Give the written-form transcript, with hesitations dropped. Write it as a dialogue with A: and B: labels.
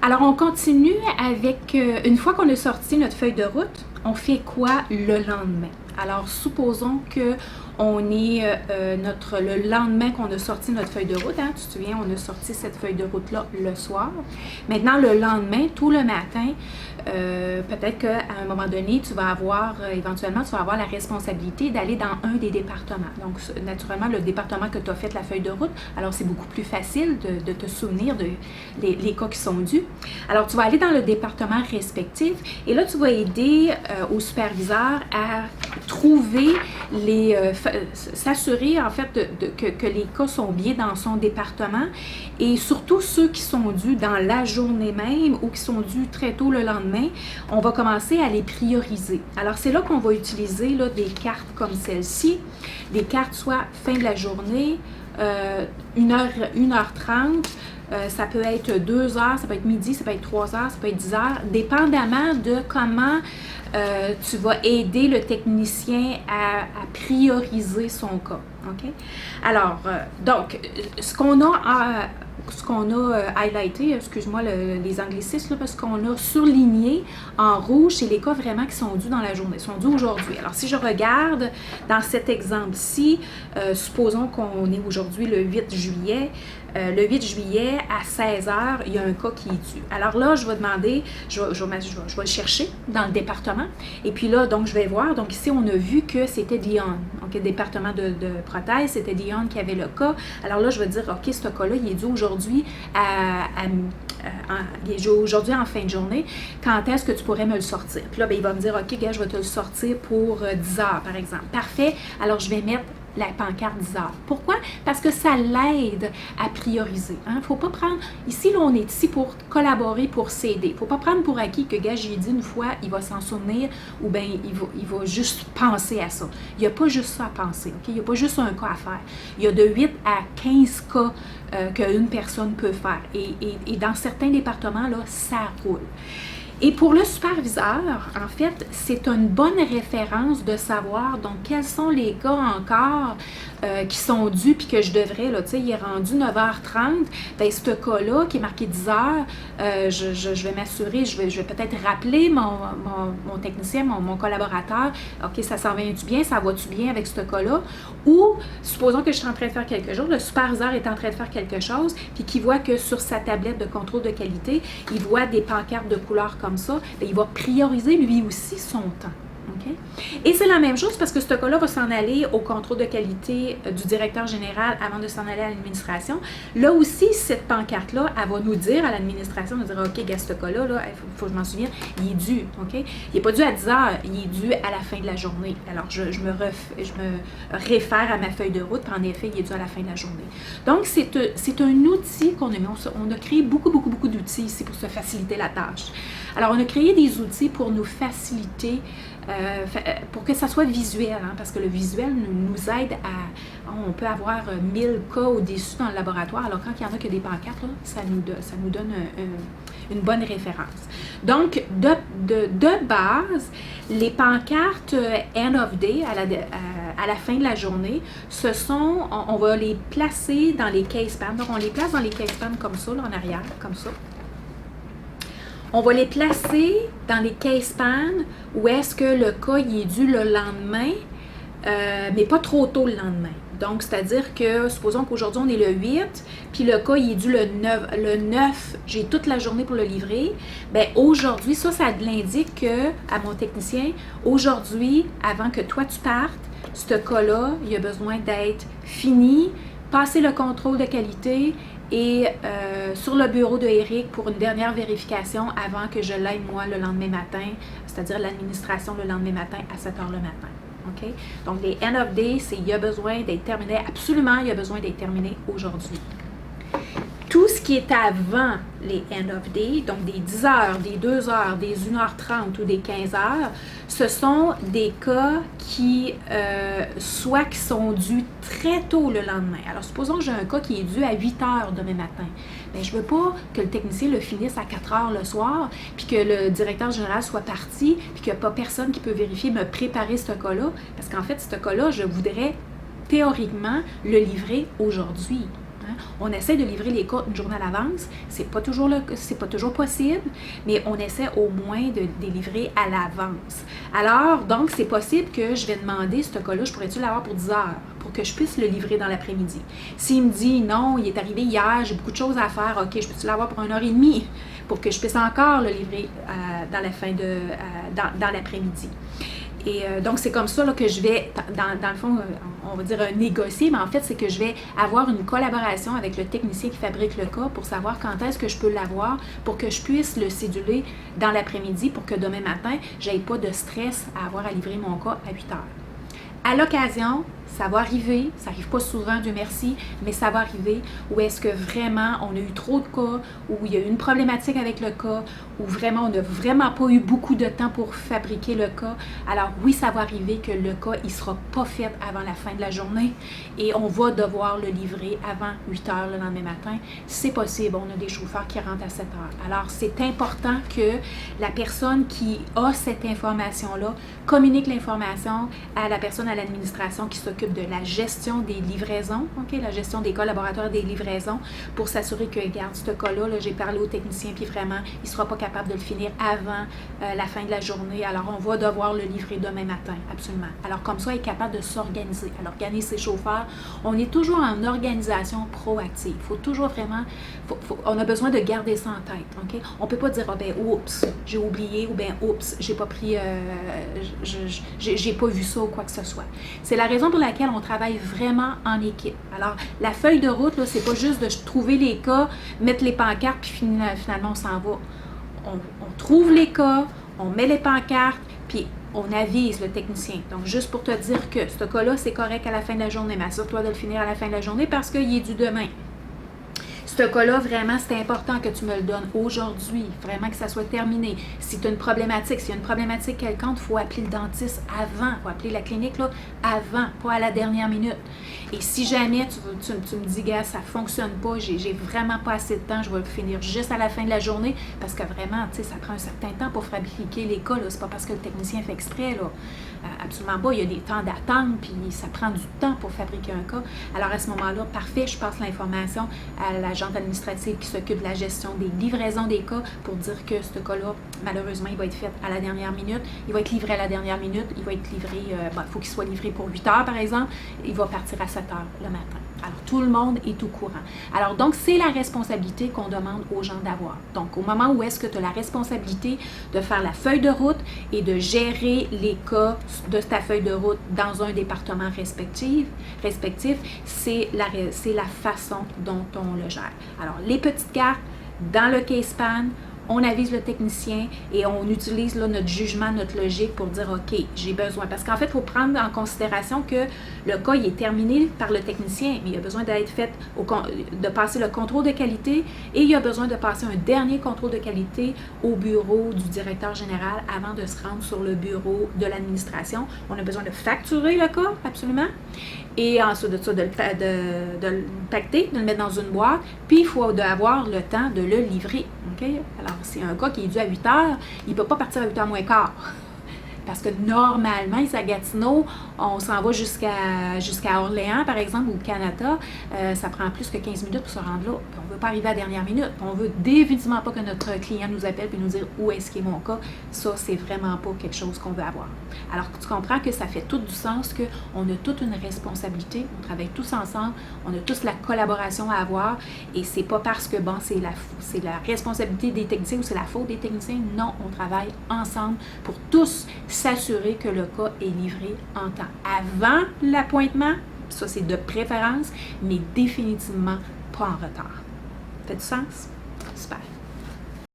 A: Alors, on continue avec, une fois qu'on a sorti notre feuille de route, on fait quoi le lendemain? Alors, supposons que on est le lendemain qu'on a sorti notre feuille de route, hein, tu te souviens, on a sorti cette feuille de route-là le soir. Maintenant, le lendemain, tout le matin, peut-être qu'à un moment donné, tu vas avoir, éventuellement, tu vas avoir la responsabilité d'aller dans un des départements. Donc, naturellement, le département que tu as fait la feuille de route, alors c'est beaucoup plus facile de te souvenir les cas qui sont dus. Alors, tu vas aller dans le département respectif et là, tu vas aider au superviseur à trouver s'assurer en fait que les cas sont bien dans son département et surtout ceux qui sont dus dans la journée même ou qui sont dus très tôt le lendemain, on va commencer à les prioriser. Alors c'est là qu'on va utiliser là, des cartes comme celle-ci, des cartes soit fin de la journée, 1h30, ça peut être 2 heures, ça peut être midi, ça peut être 3 heures, ça peut être 10 heures, dépendamment de comment tu vas aider le technicien à prioriser son cas. OK? Alors, donc, ce qu'on a highlighté, excuse-moi les anglicismes, là, parce qu'on a surligné en rouge, c'est les cas vraiment qui sont dus dans la journée, sont dus aujourd'hui. Alors, si je regarde dans cet exemple-ci, supposons qu'on est aujourd'hui le 8 juillet, le 8 juillet à 16h, il y a un cas qui est dû. Alors là, je vais demander, je vais le chercher dans le département. Et puis là, donc, je vais voir. Donc ici, on a vu que c'était Dion. Donc, le département de prothèse, c'était Dion qui avait le cas. Alors là, je vais dire, OK, ce cas-là, il est dû aujourd'hui aujourd'hui en fin de journée. Quand est-ce que tu pourrais me le sortir? Puis là, ben, il va me dire, OK, gars, je vais te le sortir pour 10 heures, par exemple. Parfait. Alors, je vais mettre la pancarte 10 heures. Pourquoi? Parce que ça l'aide à prioriser. Il ne faut pas prendre... Ici, là, on est ici pour collaborer, pour s'aider. Il ne faut pas prendre pour acquis que, gars, j'ai dit une fois, il va s'en souvenir ou bien il va juste penser à ça. Il n'y a pas juste ça à penser. Okay? Il n'y a pas juste un cas à faire. Il y a de 8 à 15 cas qu'une personne peut faire. Et dans certains départements, là, ça roule. Et pour le superviseur, en fait, c'est une bonne référence de savoir donc quels sont les cas encore qui sont dus puis que je devrais, là, tu sais, il est rendu 9h30, bien, ce cas-là qui est marqué 10h, je vais m'assurer, je vais peut-être rappeler mon technicien, mon collaborateur, OK, ça s'en vient-tu bien, ça va-tu bien avec ce cas-là? Ou, supposons que je suis en train de faire quelque chose, le superviseur est en train de faire quelque chose, puis qu'il voit que sur sa tablette de contrôle de qualité, il voit des pancartes de couleur comme ça, bien, il va prioriser lui aussi son temps. Okay? Et c'est la même chose parce que ce cas-là va s'en aller au contrôle de qualité du directeur général avant de s'en aller à l'administration. Là aussi, cette pancarte-là, elle va nous dire à l'administration, nous dire, OK, gars, ce cas-là, il faut que je m'en souvienne, il est dû. Okay? Il n'est pas dû à 10 heures, il est dû à la fin de la journée. Alors, je me réfère à ma feuille de route, puis en effet, il est dû à la fin de la journée. Donc, c'est un outil qu'on a mis. On a créé beaucoup d'outils ici pour se faciliter la tâche. Alors, on a créé des outils pour nous faciliter pour que ça soit visuel, hein, parce que le visuel nous aide à... On peut avoir 1000 cas au-dessus dans le laboratoire, alors quand il y en a que des pancartes, là, ça nous donne une bonne référence. Donc, de base, les pancartes end of day, à la fin de la journée, on va les placer dans les case pans. Donc, on les place dans les case pans comme ça, là, en arrière, comme ça. On va les placer dans les case pans où est-ce que le cas il est dû le lendemain, mais pas trop tôt le lendemain. Donc, c'est-à-dire que, supposons qu'aujourd'hui, on est le 8, puis le cas, il est dû le 9. Le 9, j'ai toute la journée pour le livrer. Bien, aujourd'hui, ça l'indique que, à mon technicien, aujourd'hui, avant que toi, tu partes, ce cas-là, il a besoin d'être fini, passer le contrôle de qualité et sur le bureau de Eric pour une dernière vérification avant que je l'aide moi le lendemain matin, c'est-à-dire l'administration le lendemain matin à 7h le matin. Okay? Donc, les end of day, il y a besoin d'être terminé, absolument, il y a besoin d'être terminé aujourd'hui. Tout ce qui est avant les end of day, donc des 10 heures, des 2 heures, des 1h30 ou des 15 heures, ce sont des cas qui sont dus très tôt le lendemain. Alors, supposons que j'ai un cas qui est dû à 8 heures demain matin. Bien, je ne veux pas que le technicien le finisse à 4 heures le soir, puis que le directeur général soit parti, puis qu'il n'y a pas personne qui peut vérifier, me préparer ce cas-là, parce qu'en fait, ce cas-là, je voudrais théoriquement le livrer aujourd'hui. Hein? On essaie de livrer les cas une journée à l'avance. C'est pas toujours possible, mais on essaie au moins de les livrer à l'avance. Alors, donc, c'est possible que je vais demander ce cas-là, je pourrais-tu l'avoir pour 10 heures, pour que je puisse le livrer dans l'après-midi. S'il me dit non, il est arrivé hier, j'ai beaucoup de choses à faire, ok, je peux-tu l'avoir pour 1h30 pour que je puisse encore le livrer dans l'après-midi. Et donc, c'est comme ça là, que je vais, dans le fond, on va dire négocier, mais en fait, c'est que je vais avoir une collaboration avec le technicien qui fabrique le cas pour savoir quand est-ce que je peux l'avoir, pour que je puisse le céduler dans l'après-midi, pour que demain matin, je n'aie pas de stress à avoir à livrer mon cas à 8 heures. À l'occasion, ça va arriver, ça n'arrive pas souvent, Dieu merci, mais ça va arriver où est-ce que vraiment on a eu trop de cas, où il y a eu une problématique avec le cas, où vraiment on n'a vraiment pas eu beaucoup de temps pour fabriquer le cas. Alors oui, ça va arriver que le cas, il ne sera pas fait avant la fin de la journée et on va devoir le livrer avant 8 heures le lendemain matin. C'est possible, on a des chauffeurs qui rentrent à 7 heures. Alors c'est important que la personne qui a cette information-là communique l'information à la personne à l'administration qui s'occupe de la gestion des livraisons, okay? La gestion des collaborateurs des livraisons, pour s'assurer que, regarde, ce cas-là, j'ai parlé au technicien, puis vraiment, il ne sera pas capable de le finir avant la fin de la journée. Alors, on va devoir le livrer demain matin, absolument. Alors, comme ça, il est capable de s'organiser. Alors, organiser ses chauffeurs, on est toujours en organisation proactive. Il faut toujours vraiment, on a besoin de garder ça en tête, OK? On ne peut pas dire, ah ben, oups, j'ai oublié, ou ben, oups, j'ai pas pris, j'ai pas vu ça, ou quoi que ce soit. C'est la raison pour laquelle on travaille vraiment en équipe. Alors, la feuille de route, c'est pas juste de trouver les cas, mettre les pancartes, puis finalement, on s'en va. On trouve les cas, on met les pancartes, puis on avise le technicien. Donc, juste pour te dire que ce cas-là, c'est correct à la fin de la journée, mais assure-toi de le finir à la fin de la journée parce qu'il est dû demain. Ce cas-là, vraiment, c'est important que tu me le donnes aujourd'hui, vraiment que ça soit terminé. Si tu as une problématique, s'il y a une problématique quelconque, il faut appeler le dentiste avant, il faut appeler la clinique là, avant, pas à la dernière minute. Et si jamais tu me dis, gars, ça ne fonctionne pas, j'ai vraiment pas assez de temps, je vais le finir juste à la fin de la journée, parce que vraiment, tu sais, ça prend un certain temps pour fabriquer les cas, c'est pas parce que le technicien fait exprès, là. Absolument pas, il y a des temps d'attente, puis ça prend du temps pour fabriquer un cas. Alors à ce moment-là, parfait, je passe l'information à l'agente administrative qui s'occupe de la gestion des livraisons des cas pour dire que ce cas-là, malheureusement, il va être fait à la dernière minute, il va être livré à la dernière minute, il va être livré, il faut qu'il soit livré pour 8 heures par exemple, il va partir à 7 heures le matin. Alors, tout le monde est au courant. Alors, donc, c'est la responsabilité qu'on demande aux gens d'avoir. Donc, au moment où est-ce que tu as la responsabilité de faire la feuille de route et de gérer les cas de ta feuille de route dans un département respectif, c'est la façon dont on le gère. Alors, les petites cartes dans le case pan, on avise le technicien et on utilise là, notre jugement, notre logique pour dire OK, j'ai besoin. Parce qu'en fait, il faut prendre en considération que le cas il est terminé par le technicien, mais il a besoin d'être fait, de passer le contrôle de qualité et il a besoin de passer un dernier contrôle de qualité au bureau du directeur général avant de se rendre sur le bureau de l'administration. On a besoin de facturer le cas, absolument. Et ensuite de ça, de le pacter, de le mettre dans une boîte, puis il faut avoir le temps de le livrer. Okay? Alors, c'est un cas qui est dû à 8 heures, il ne peut pas partir à 8 heures moins quart. Parce que normalement, ici à Gatineau, on s'en va jusqu'à Orléans, par exemple, ou au Canada. Ça prend plus que 15 minutes pour se rendre là. Puis on ne veut pas arriver à la dernière minute. On ne veut définitivement pas que notre client nous appelle et nous dire où est-ce qu'est mon cas. Ça, c'est vraiment pas quelque chose qu'on veut avoir. Alors, tu comprends que ça fait tout du sens qu'on a toute une responsabilité. On travaille tous ensemble. On a tous la collaboration à avoir. Et c'est pas parce que, bon, c'est la responsabilité des techniciens ou c'est la faute des techniciens. Non, on travaille ensemble pour tous s'assurer que le cas est livré en temps. Avant l'appointement, ça c'est de préférence, mais définitivement pas en retard. Fait du sens? Super.